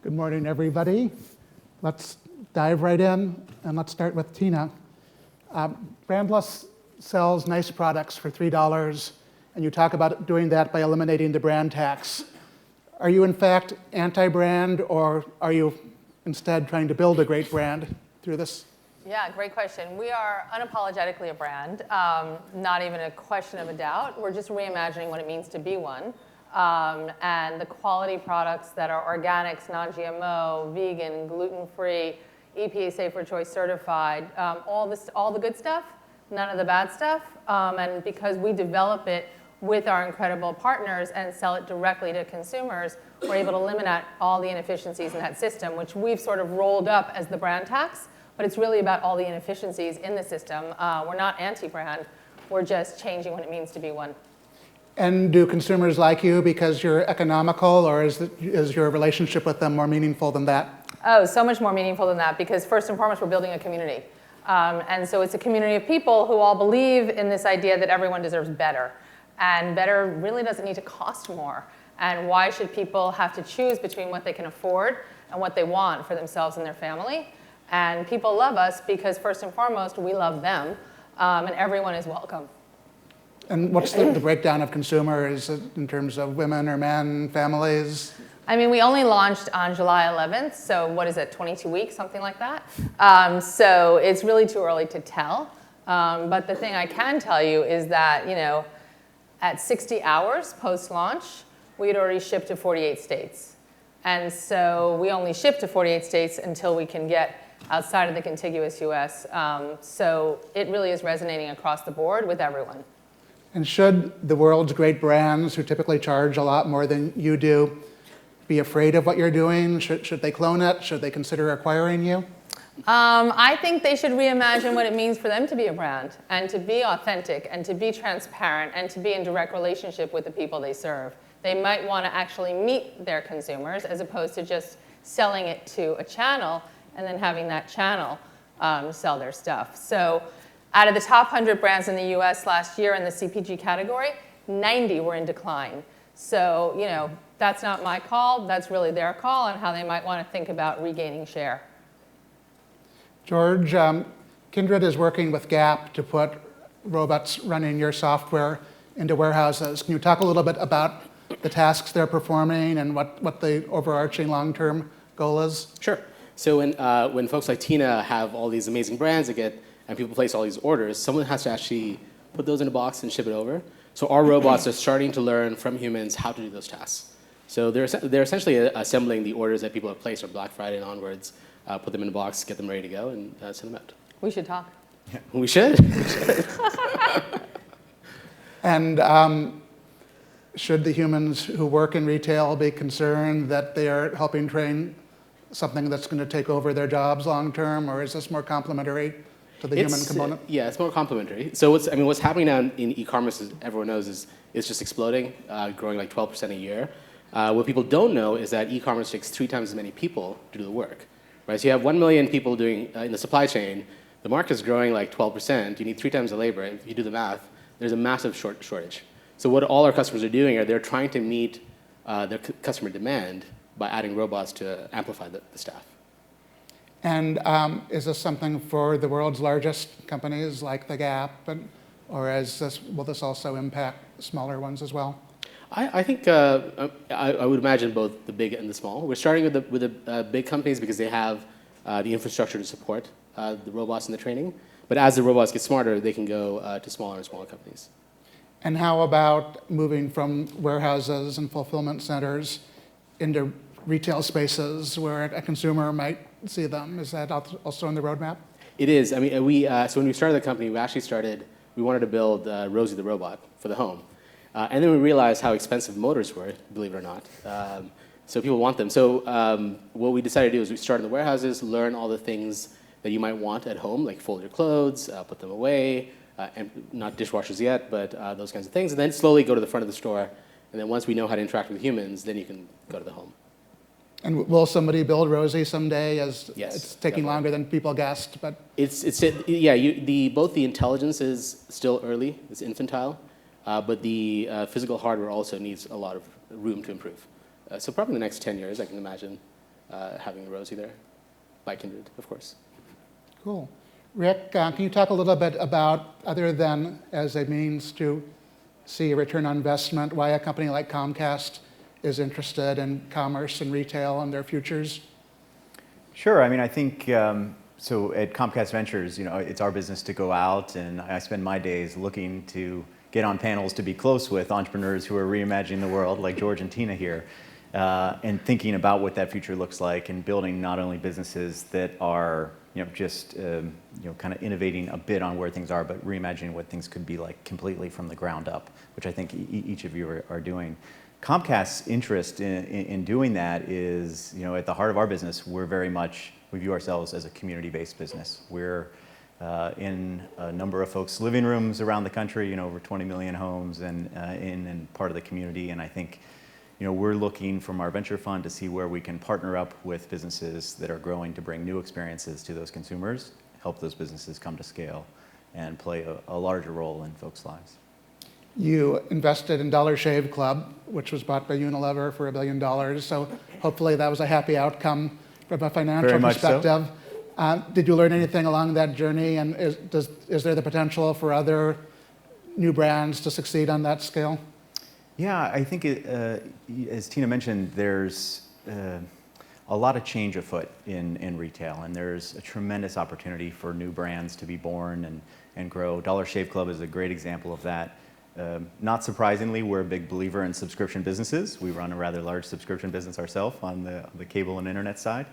Good morning, everybody. Let's dive right in, and let's start with Tina. Brandless sells nice products for $3, and you talk about doing that by eliminating the brand tax. Are you, in fact, anti-brand, or are you instead trying to build a great brand through this? Yeah, great question. We are unapologetically a brand, not even a question of a doubt. We're just reimagining what it means to be one. And the quality products that are organics, non-GMO, vegan, gluten-free, EPA Safer Choice certified, all the good stuff, none of the bad stuff. And because we develop it with our incredible partners and sell it directly to consumers, we're able to eliminate all the inefficiencies in that system, which we've sort of rolled up as the brand tax. But it's really about all the inefficiencies in the system. We're not anti-brand. We're just changing what it means to be one. And do consumers like you because you're economical, or is your relationship with them more meaningful than that? Oh, so much more meaningful than that, because first and foremost, we're building a community. And so it's a community of people who all believe in this idea that everyone deserves better. And better really doesn't need to cost more. And why should people have to choose between what they can afford and what they want for themselves and their family? And people love us because first and foremost, we love them, and everyone is welcome. And what's the breakdown of consumers in terms of women or men, families? I mean, we only launched on July 11th, so what is it, 22 weeks, something like that? So it's really too early to tell. But the thing I can tell you is that, at 60 hours post-launch, we had already shipped to 48 states. And so we only ship to 48 states until we can get outside of the contiguous US. So it really is resonating across the board with everyone. And should the world's great brands, who typically charge a lot more than you do, be afraid of what you're doing? Should they clone it? Should they consider acquiring you? I think they should reimagine what it means for them to be a brand and to be authentic and to be transparent and to be in direct relationship with the people they serve. They might want to actually meet their consumers as opposed to just selling it to a channel and then having that channel sell their stuff. So out of the top 100 brands in the US last year in the CPG category, 90 were in decline. So, that's not my call. That's really their call on how they might want to think about regaining share. George, Kindred is working with Gap to put robots running your software into warehouses. Can you talk a little bit about the tasks they're performing and what the overarching long-term goal is? Sure. So when folks like Tina have all these amazing brands and people place all these orders, someone has to actually put those in a box and ship it over. So our robots are starting to learn from humans how to do those tasks. So they're essentially assembling the orders that people have placed on Black Friday and onwards, put them in a box, get them ready to go, and send them out. We should talk. Yeah. We should. And should the humans who work in retail be concerned that they are helping train something that's going to take over their jobs long term, or is this more complementary to the human component? Yeah, it's more complementary. So what's happening now in e-commerce, as everyone knows, is just exploding, growing like 12% a year. What people don't know is that e-commerce takes 3 times as many people to do the work, right? So you have 1 million people doing in the supply chain. The market is growing like 12%. You need 3 times the labor. If you do the math, there's a massive shortage. So what all our customers are doing are they're trying to meet their customer demand by adding robots to amplify the staff. And is this something for the world's largest companies like the Gap, or will this also impact smaller ones as well? I think I would imagine both the big and the small. We're starting with the big companies because they have the infrastructure to support the robots and the training. But as the robots get smarter, they can go to smaller and smaller companies. And how about moving from warehouses and fulfillment centers into retail spaces where a consumer might see them? Is that also on the roadmap? It is. I mean, so when we started the company, we wanted to build Rosie the robot for the home. And then we realized how expensive motors were, believe it or not. So people want them. So what we decided to do is we started in the warehouses, learn all the things that you might want at home, like fold your clothes, put them away, and not dishwashers yet, but those kinds of things. And then slowly go to the front of the store. And then once we know how to interact with humans, then you can go to the home. And will somebody build Rosie someday? Yes, it's taking definitely. longer than people guessed, but both the intelligence is still early, it's infantile, but the physical hardware also needs a lot of room to improve. So probably in the next 10 years, I can imagine having Rosie there, by Kindred, of course. Cool. Rick, can you talk a little bit about, other than as a means to see a return on investment, why a company like Comcast is interested in commerce and retail and their futures? Sure. I mean, I think, so at Comcast Ventures, it's our business to go out, and I spend my days looking to get on panels to be close with entrepreneurs who are reimagining the world, like George and Tina here, and thinking about what that future looks like and building not only businesses that are just kind of innovating a bit on where things are, but reimagining what things could be like completely from the ground up, which I think each of you are doing. Comcast's interest in doing that is, at the heart of our business, we view ourselves as a community-based business. We're in a number of folks' living rooms around the country, over 20 million homes and part of the community, and I think we're looking from our venture fund to see where we can partner up with businesses that are growing to bring new experiences to those consumers, help those businesses come to scale, and play a larger role in folks' lives. You invested in Dollar Shave Club, which was bought by Unilever for $1 billion. So hopefully that was a happy outcome from a financial perspective. So. Did you learn anything along that journey? And is there the potential for other new brands to succeed on that scale? Yeah, I think, as Tina mentioned, there's a lot of change afoot in retail, and there's a tremendous opportunity for new brands to be born and grow. Dollar Shave Club is a great example of that. Not surprisingly, we're a big believer in subscription businesses. We run a rather large subscription business ourselves on the cable and internet side.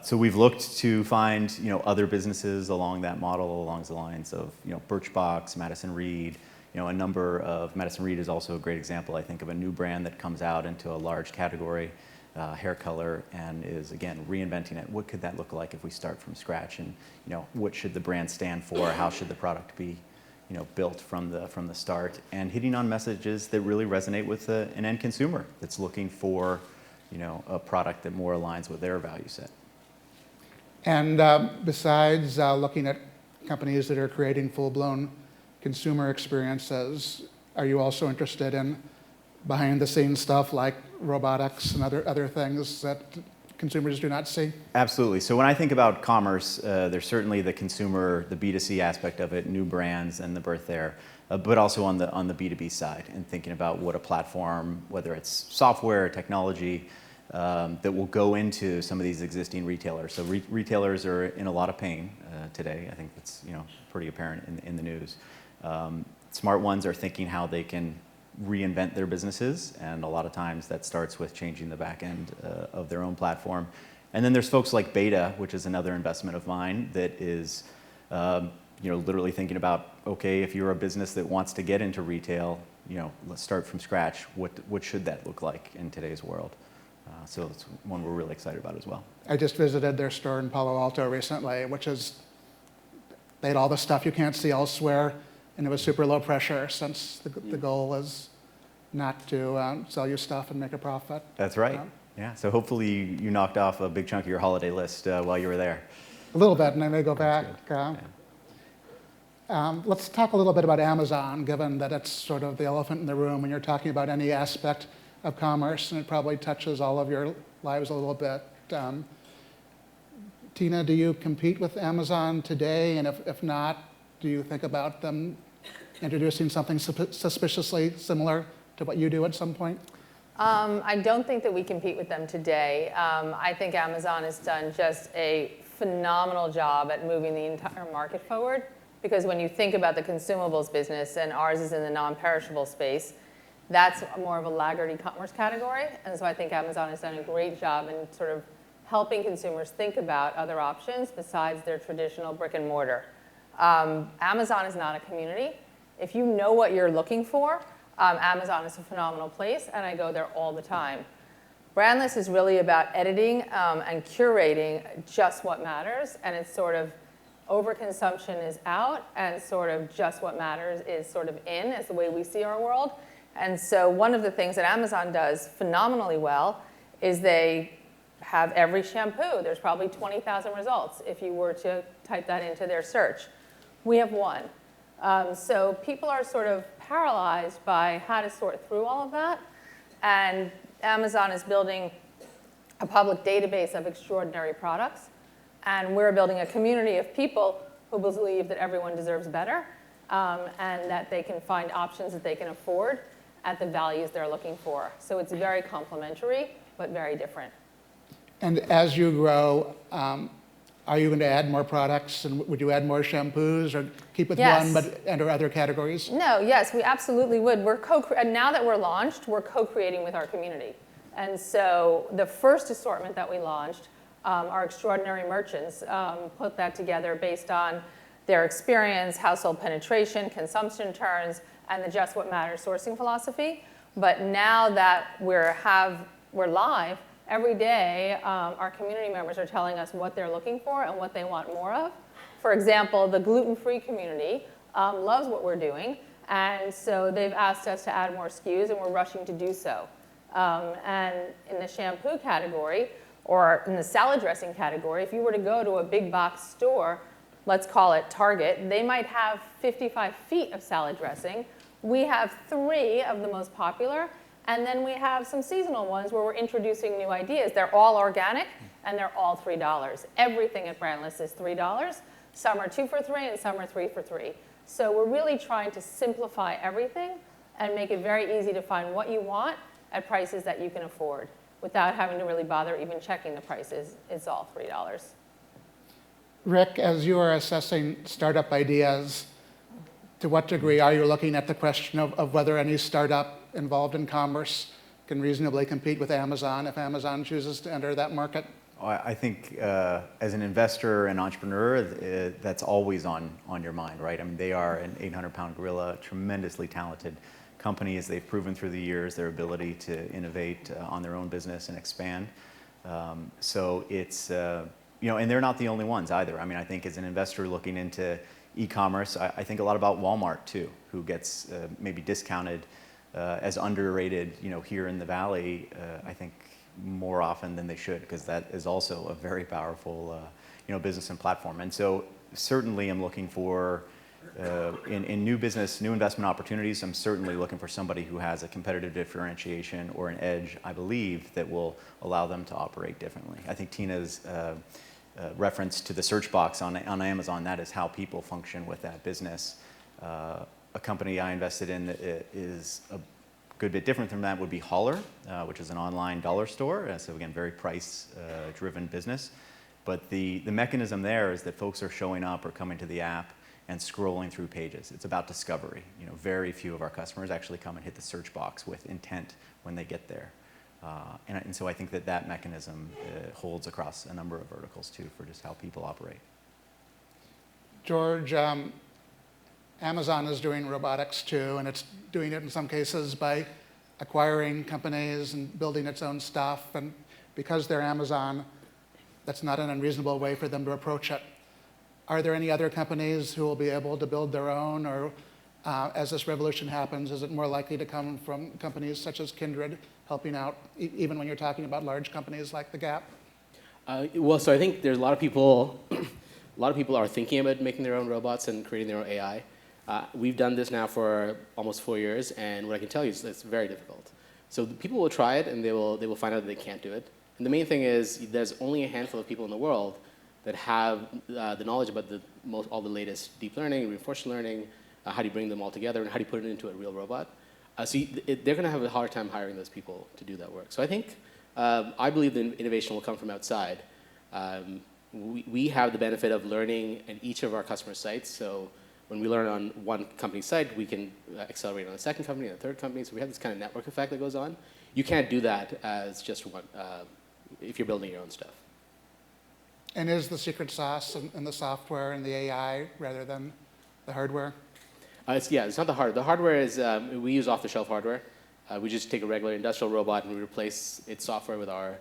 So we've looked to find other businesses along that model, along the lines of Birchbox, Madison Reed. Madison Reed is also a great example, I think, of a new brand that comes out into a large category, hair color, and is, again, reinventing it. What could that look like if we start from scratch? And, what should the brand stand for? How should the product be, built from the start? And hitting on messages that really resonate with an end consumer that's looking for, a product that more aligns with their value set. And besides looking at companies that are creating full-blown consumer experiences, are you also interested in behind-the-scenes stuff like robotics and other things that consumers do not see? Absolutely. So when I think about commerce, there's certainly the consumer, the B2C aspect of it, new brands and the birth there, but also on the B2B side, and thinking about what a platform, whether it's software or technology, that will go into some of these existing retailers. So retailers are in a lot of pain today. I think that's pretty apparent in the news. Smart ones are thinking how they can reinvent their businesses, and a lot of times that starts with changing the back end of their own platform. And then there's folks like Beta, which is another investment of mine that is literally thinking about, okay, if you're a business that wants to get into retail, let's start from scratch. What should that look like in today's world? So it's one we're really excited about as well. I just visited their store in Palo Alto recently, which is, they had all the stuff you can't see elsewhere, and it was super low pressure, since the goal is not to sell you stuff and make a profit. That's right. Yeah. So hopefully you knocked off a big chunk of your holiday list while you were there. A little bit, and I may go back. Let's talk a little bit about Amazon, given that it's sort of the elephant in the room when you're talking about any aspect of commerce, and it probably touches all of your lives a little bit. Tina, do you compete with Amazon today? And if not, do you think about them introducing something suspiciously similar to what you do at some point? I don't think that we compete with them today. I think Amazon has done just a phenomenal job at moving the entire market forward, because when you think about the consumables business, and ours is in the non-perishable space, that's more of a laggard e-commerce category. And so I think Amazon has done a great job in sort of helping consumers think about other options besides their traditional brick and mortar. Amazon is not a community. If you know what you're looking for, Amazon is a phenomenal place, and I go there all the time. Brandless is really about editing and curating just what matters, and it's sort of overconsumption is out, and sort of just what matters is sort of in, as the way we see our world. And so one of the things that Amazon does phenomenally well is they have every shampoo. There's probably 20,000 results if you were to type that into their search. We have one. So people are sort of paralyzed by how to sort through all of that. And Amazon is building a public database of extraordinary products. And we're building a community of people who believe that everyone deserves better and that they can find options that they can afford at the values they're looking for. So it's very complementary, but very different. And as you grow, are you going to add more products? And would you add more shampoos or keep with Yes. one but enter other categories? No, yes, we absolutely would. And now that we're launched, we're co-creating with our community. And so the first assortment that we launched, our extraordinary merchants put that together based on their experience, household penetration, consumption trends, and the Just What Matters sourcing philosophy. But now that we're live, every day our community members are telling us what they're looking for and what they want more of. For example, the gluten-free community loves what we're doing, and so they've asked us to add more SKUs, and we're rushing to do so. And in the shampoo category, or in the salad dressing category, if you were to go to a big box store, let's call it Target, they might have 55 feet of salad dressing. We have 3 of the most popular, and then we have some seasonal ones where we're introducing new ideas. They're all organic, and they're all $3. Everything at Brandless is $3. Some are 2 for $3, and some are 3 for $3. So we're really trying to simplify everything and make it very easy to find what you want at prices that you can afford without having to really bother even checking the prices. It's all $3. Rick, as you are assessing startup ideas, to what degree are you looking at the question of whether any startup involved in commerce can reasonably compete with Amazon if Amazon chooses to enter that market? I think as an investor and entrepreneur, that's always on your mind, right? I mean, they are an 800-pound gorilla, tremendously talented company, as they've proven through the years their ability to innovate on their own business and expand. So it's, and they're not the only ones either. I mean, I think as an investor looking into e-commerce, I think a lot about Walmart too, who gets maybe discounted as underrated, here in the Valley, I think more often than they should, because that is also a very powerful, business and platform. And so certainly I'm looking for, in new business, new investment opportunities, I'm certainly looking for somebody who has a competitive differentiation or an edge, I believe, that will allow them to operate differently. I think Tina's reference to the search box on Amazon, that is how people function with that business. A company I invested in that is a good bit different from that would be Holler, which is an online dollar store. So again, very price-driven business. But the mechanism there is that folks are showing up or coming to the app and scrolling through pages. It's about discovery. Very few of our customers actually come and hit the search box with intent when they get there. And so I think that mechanism holds across a number of verticals too for just how people operate. George, Amazon is doing robotics too, and it's doing it in some cases by acquiring companies and building its own stuff. And because they're Amazon, that's not an unreasonable way for them to approach it. Are there any other companies who will be able to build their own, or as this revolution happens, is it more likely to come from companies such as Kindred helping out, even when you're talking about large companies like The Gap? So I think there's a lot of people are thinking about making their own robots and creating their own AI. We've done this now for almost 4 years, and what I can tell you is it's very difficult. So people will try it, and they will find out that they can't do it. And the main thing is there's only a handful of people in the world that have the knowledge about all the latest deep learning, reinforcement learning, how do you bring them all together, and how do you put it into a real robot. So they're going to have a hard time hiring those people to do that work. So I think, I believe the innovation will come from outside. We have the benefit of learning in each of our customer sites. So when we learn on one company's site, we can accelerate on a second company and a third company. So we have this kind of network effect that goes on. You can't do that as just one, if you're building your own stuff. And is the secret sauce in the software and the AI rather than the hardware? It's not the hardware. The hardware is, we use off-the-shelf hardware. We just take a regular industrial robot and we replace its software with our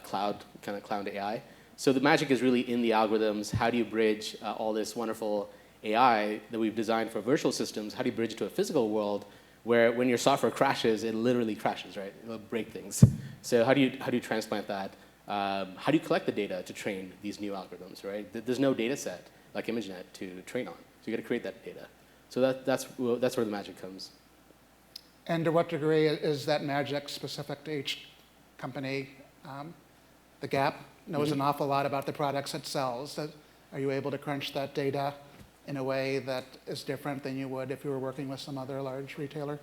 cloud AI. So the magic is really in the algorithms. How do you bridge all this wonderful AI that we've designed for virtual systems? How do you bridge it to a physical world where when your software crashes, it literally crashes, right? It'll break things. So how do you transplant that? How do you collect the data to train these new algorithms, right? There's no data set like ImageNet to train on. So you got to create that data. So that's where the magic comes. And to what degree is that magic specific to each company? the Gap knows an awful lot about the products it sells. Are you able to crunch that data in a way that is different than you would if you were working with some other large retailer?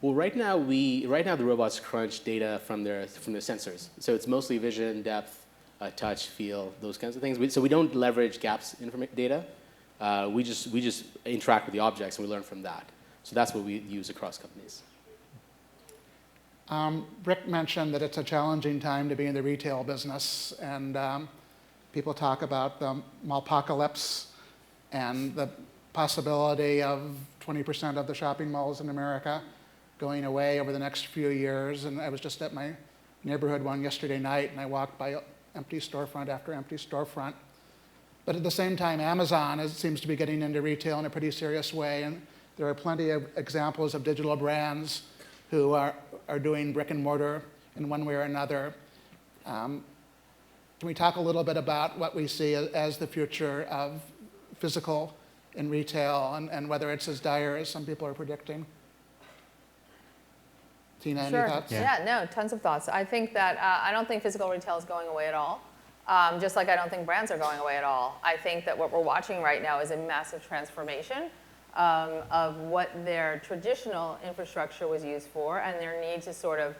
Well, right now the robots crunch data from their sensors. So it's mostly vision, depth, touch, feel, those kinds of things. So we don't leverage Gap's data. We just interact with the objects and we learn from that. So that's what we use across companies. Rick mentioned that it's a challenging time to be in the retail business, and people talk about the mallpocalypse and the possibility of 20% of the shopping malls in America going away over the next few years. And I was just at my neighborhood one yesterday night, and I walked by empty storefront after empty storefront. But at the same time, Amazon seems to be getting into retail in a pretty serious way, and there are plenty of examples of digital brands who are doing brick and mortar in one way or another. Can we talk a little bit about what we see as the future of physical in retail and whether it's as dire as some people are predicting? Tina, any thoughts? Yeah, no, tons of thoughts. I think that I don't think physical retail is going away at all. Just like I don't think brands are going away at all. I think that what we're watching right now is a massive transformation of what their traditional infrastructure was used for and their need to sort of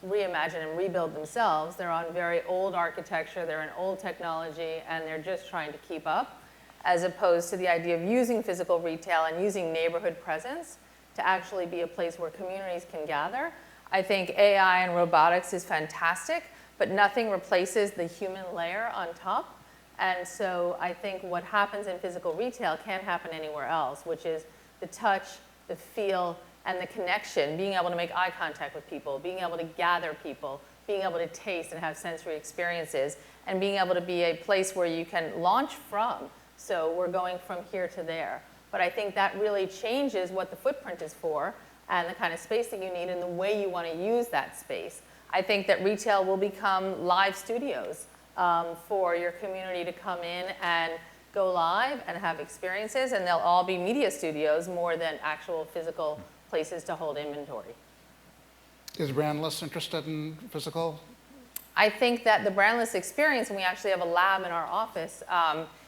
reimagine and rebuild themselves. They're on very old architecture, they're in old technology, and they're just trying to keep up, as opposed to the idea of using physical retail and using neighborhood presence to actually be a place where communities can gather. I think AI and robotics is fantastic, but nothing replaces the human layer on top. And so I think what happens in physical retail can't happen anywhere else, which is the touch, the feel, and the connection, being able to make eye contact with people, being able to gather people, being able to taste and have sensory experiences, and being able to be a place where you can launch from. So we're going from here to there. But I think that really changes what the footprint is for and the kind of space that you need and the way you want to use that space. I think that retail will become live studios for your community to come in and go live and have experiences, and they'll all be media studios more than actual physical places to hold inventory. Is Brandless interested in physical? I think that the Brandless experience, and we actually have a lab in our office,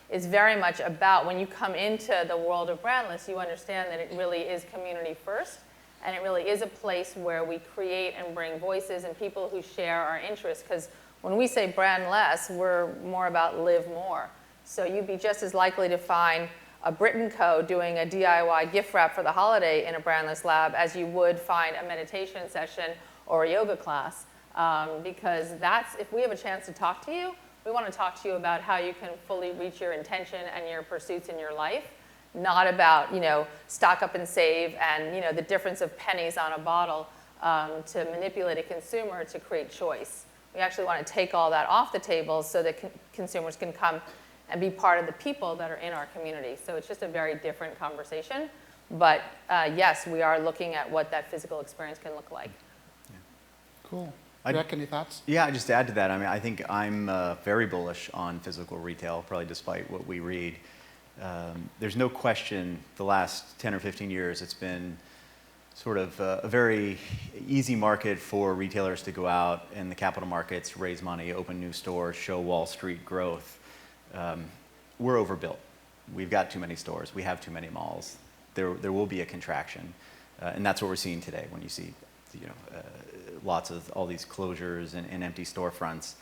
is very much about when you come into the world of Brandless, you understand that it really is community first, and it really is a place where we create and bring voices and people who share our interests. Because when we say brand less, we're more about live more. So you'd be just as likely to find a Brit & Co. doing a DIY gift wrap for the holiday in a Brandless lab as you would find a meditation session or a yoga class. Because that's, if we have a chance to talk to you, we want to talk to you about how you can fully reach your intention and your pursuits in your life, not about, stock up and save and, the difference of pennies on a bottle to manipulate a consumer to create choice. We actually want to take all that off the table so that consumers can come and be part of the people that are in our community. So it's just a very different conversation. But yes, we are looking at what that physical experience can look like. Yeah. Cool. Rick, any thoughts? Yeah, just to add to that, I think I'm very bullish on physical retail, probably despite what we read. There's no question the last 10 or 15 years it's been sort of a very easy market for retailers to go out in the capital markets, raise money, open new stores, show Wall Street growth. We're overbuilt. We've got too many stores. We have too many malls. There will be a contraction, and that's what we're seeing today when you see, lots of all these closures and empty storefronts.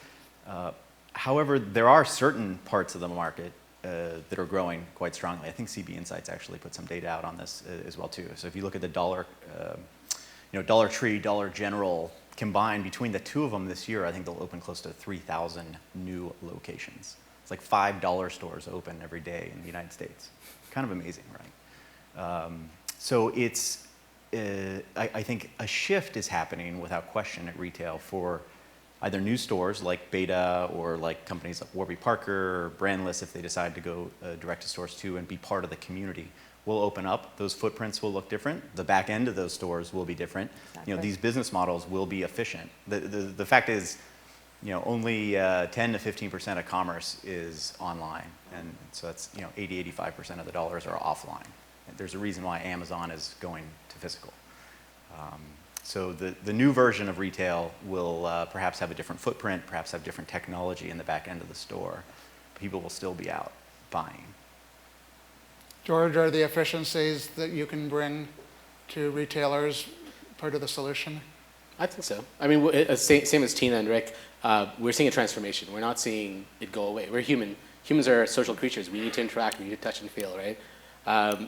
However, there are certain parts of the market that are growing quite strongly. I think CB Insights actually put some data out on this as well too. So if you look at the Dollar Tree, Dollar General combined between the two of them this year, I think they'll open close to 3,000 new locations. It's like $5 stores open every day in the United States. Kind of amazing, right? So it's, I think a shift is happening without question at retail for either new stores like Beta or like companies like Warby Parker or Brandless, if they decide to go direct to stores too and be part of the community, will open up. Those footprints will look different. The back end of those stores will be different. Exactly. These business models will be efficient. The fact is, only 10 to 15% of commerce is online, and so that's 80-85% of the dollars are offline. There's a reason why Amazon is going to physical. So the new version of retail will perhaps have a different footprint, perhaps have different technology in the back end of the store. People will still be out buying. George, are the efficiencies that you can bring to retailers part of the solution? I think so. I mean, same as Tina and Rick, we're seeing a transformation. We're not seeing it go away. We're human. Humans are social creatures. We need to interact. We need to touch and feel, right?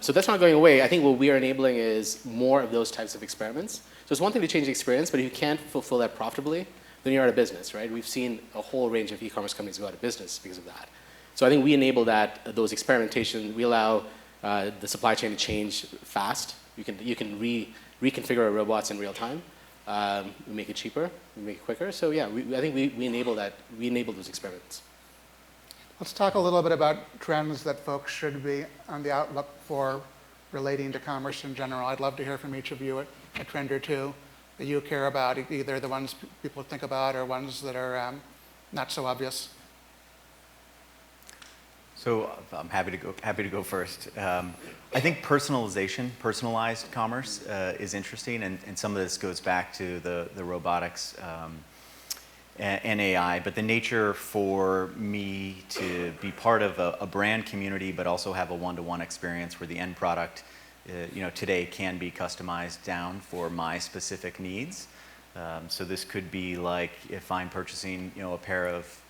So that's not going away. I think what we are enabling is more of those types of experiments. So it's one thing to change the experience, but if you can't fulfill that profitably, then you're out of business, right? We've seen a whole range of e-commerce companies go out of business because of that. So I think we enable those experimentations. We allow the supply chain to change fast. You can reconfigure our robots in real time. We make it cheaper. We make it quicker. So yeah, I think we enable that. We enable those experiments. Let's talk a little bit about trends that folks should be on the outlook for relating to commerce in general. I'd love to hear from each of you a trend or two that you care about, either the ones people think about or ones that are not so obvious. So I'm happy to go first. I think personalized commerce is interesting, and some of this goes back to the robotics and AI. But the nature for me to be part of a brand community, but also have a one-to-one experience where the end product, today can be customized down for my specific needs. So this could be like if I'm purchasing, a pair of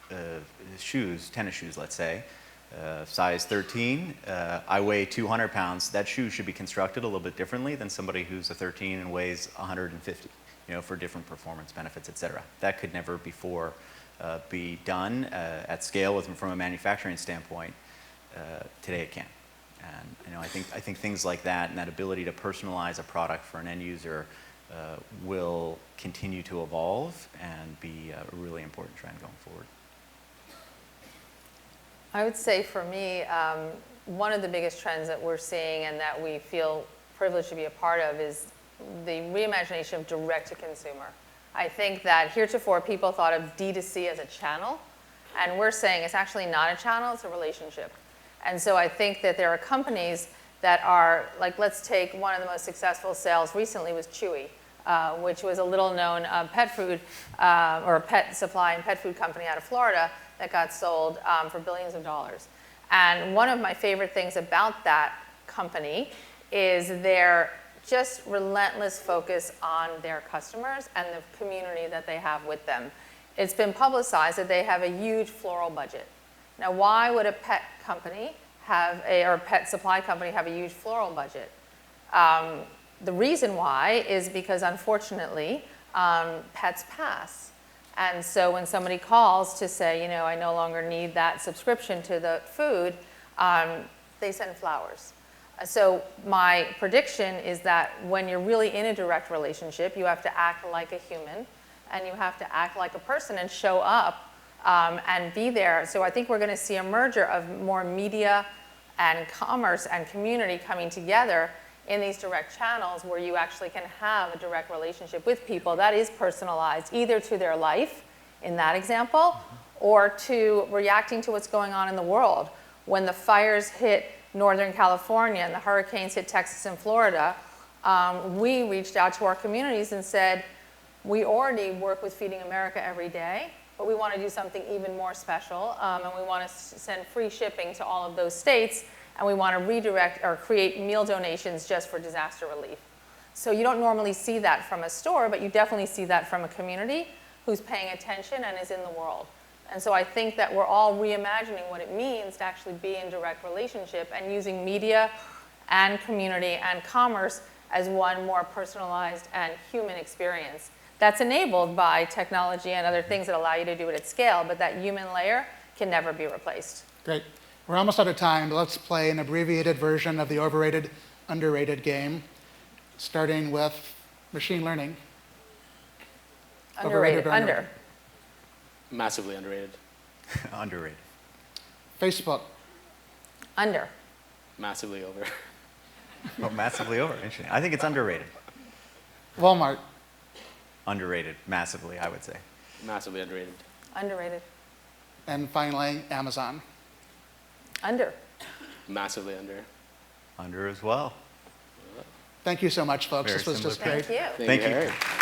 shoes, tennis shoes, let's say. Size 13, I weigh 200 pounds. That shoe should be constructed a little bit differently than somebody who's a 13 and weighs 150, for different performance benefits, et cetera. That could never before be done at scale from a manufacturing standpoint. Today it can. And I think things like that and that ability to personalize a product for an end user will continue to evolve and be a really important trend going forward. I would say for me, one of the biggest trends that we're seeing and that we feel privileged to be a part of is the reimagination of direct-to-consumer. I think that heretofore people thought of D2C as a channel, and we're saying it's actually not a channel, it's a relationship. And so I think that there are companies that are, like, let's take one of the most successful sales recently was Chewy, which was a little-known pet food or pet supply and pet food company out of Florida that got sold for billions of dollars. And one of my favorite things about that company is their just relentless focus on their customers and the community that they have with them. It's been publicized that they have a huge floral budget. Now, why would a pet company or a pet supply company have a huge floral budget? The reason why is because, unfortunately, pets pass. And so when somebody calls to say, I no longer need that subscription to the food, they send flowers. So my prediction is that when you're really in a direct relationship, you have to act like a human, and you have to act like a person and show up and be there. So I think we're going to see a merger of more media and commerce and community coming together in these direct channels where you actually can have a direct relationship with people that is personalized, either to their life, in that example, or to reacting to what's going on in the world. When the fires hit Northern California and the hurricanes hit Texas and Florida, we reached out to our communities and said, we already work with Feeding America every day, but we want to do something even more special, and we want to send free shipping to all of those states, and we want to redirect or create meal donations just for disaster relief. So you don't normally see that from a store, but you definitely see that from a community who's paying attention and is in the world. And so I think that we're all reimagining what it means to actually be in direct relationship and using media and community and commerce as one more personalized and human experience. That's enabled by technology and other things that allow you to do it at scale, but that human layer can never be replaced. Great. We're almost out of time, but let's play an abbreviated version of the overrated, underrated game, starting with machine learning. Underrated. Overrated or Under. Massively underrated. Underrated. Facebook. Under. Massively over. Oh, massively over. Interesting. I think it's underrated. Walmart. Underrated, massively, I would say. Massively underrated. Underrated. And finally, Amazon. Under. Massively under. Under as well. Thank you so much, folks. Very This was similar just great. Thank you. Thank you. Harry.